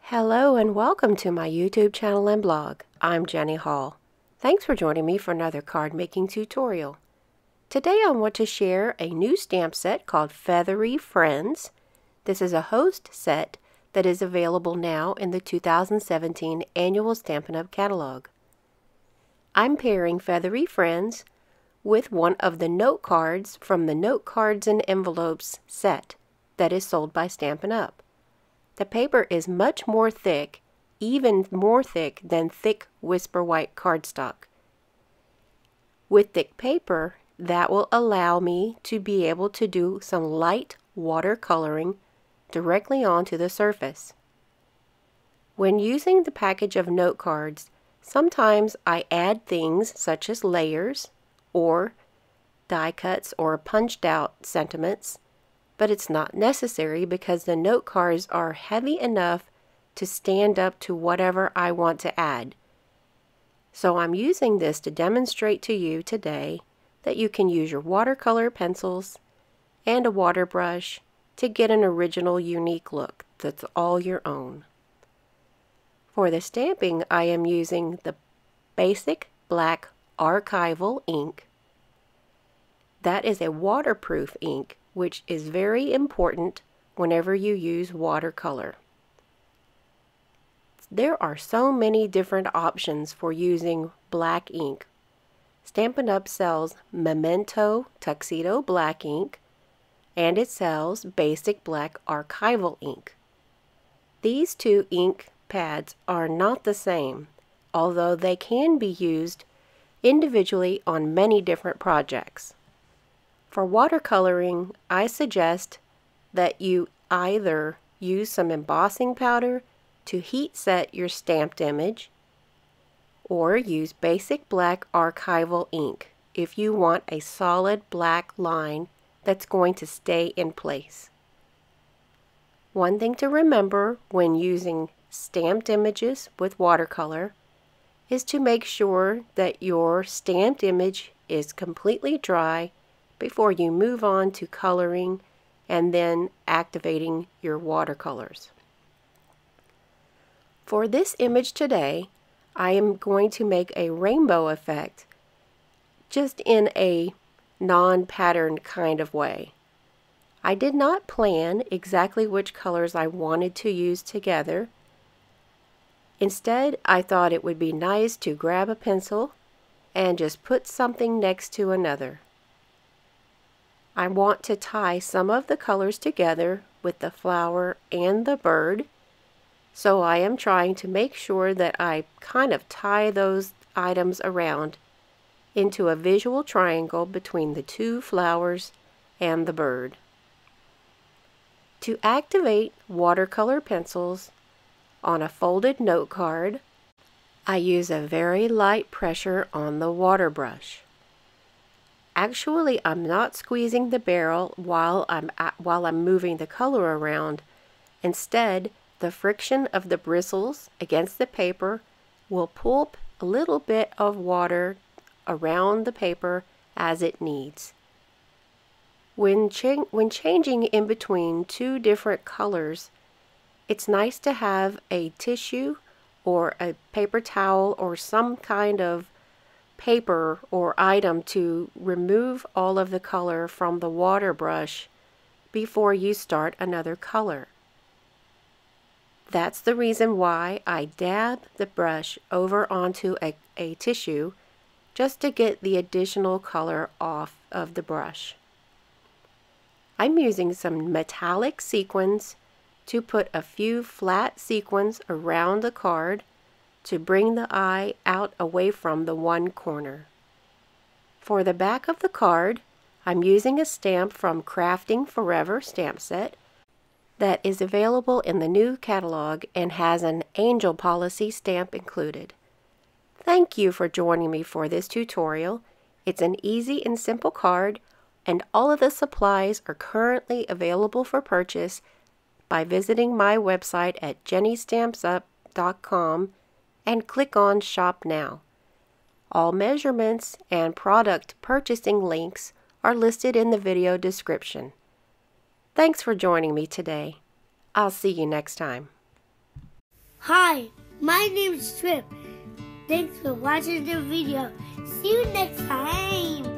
Hello and welcome to my YouTube channel and blog. I'm Jenny Hall. Thanks for joining me for another card making tutorial. Today I want to share a new stamp set called Feathery Friends. This is a host set that is available now in the 2017 annual Stampin' Up! Catalog. I'm pairing Feathery Friends with one of the note cards from the Note Cards and Envelopes set that is sold by Stampin' Up! The paper is much more thick, even more thick than thick Whisper White cardstock. With thick paper, that will allow me to be able to do some light watercoloring directly onto the surface. When using the package of note cards, sometimes I add things such as layers or die cuts or punched out sentiments, but it's not necessary because the note cards are heavy enough to stand up to whatever I want to add. So I'm using this to demonstrate to you today that you can use your watercolor pencils and a water brush to get an original, unique look that's all your own. For the stamping, I am using the basic black archival ink. That is a waterproof ink, which is very important whenever you use watercolor. There are so many different options for using black ink. Stampin' Up! Sells Memento Tuxedo Black ink, and it sells basic black archival ink. These two ink pads are not the same, although they can be used individually on many different projects. For watercoloring, I suggest that you either use some embossing powder to heat set your stamped image, or use basic black archival ink if you want a solid black line that's going to stay in place. One thing to remember when using stamped images with watercolor is to make sure that your stamped image is completely dry before you move on to coloring and then activating your watercolors. For this image today, I am going to make a rainbow effect just in a non-patterned kind of way. I did not plan exactly which colors I wanted to use together. Instead, I thought it would be nice to grab a pencil and just put something next to another. I want to tie some of the colors together with the flower and the bird, so I am trying to make sure that I kind of tie those items around into a visual triangle between the two flowers and the bird. To activate watercolor pencils on a folded note card, I use a very light pressure on the water brush. Actually, I'm not squeezing the barrel while I'm moving the color around. Instead, the friction of the bristles against the paper will pull a little bit of water around the paper as it needs. When changing in between two different colors, it's nice to have a tissue or a paper towel or some kind of paper or item to remove all of the color from the water brush before you start another color. That's the reason why I dab the brush over onto a tissue just to get the additional color off of the brush. I'm using some metallic sequins to put a few flat sequins around the card to bring the eye out away from the one corner. For the back of the card, I'm using a stamp from Crafting Forever stamp set that is available in the new catalog and has an Angel Policy stamp included. Thank you for joining me for this tutorial. It's an easy and simple card, and all of the supplies are currently available for purchase by visiting my website at jennystampsup.com and click on Shop Now. All measurements and product purchasing links are listed in the video description. Thanks for joining me today. I'll see you next time. Hi, my name is Trip. Thanks for watching the video. See you next time.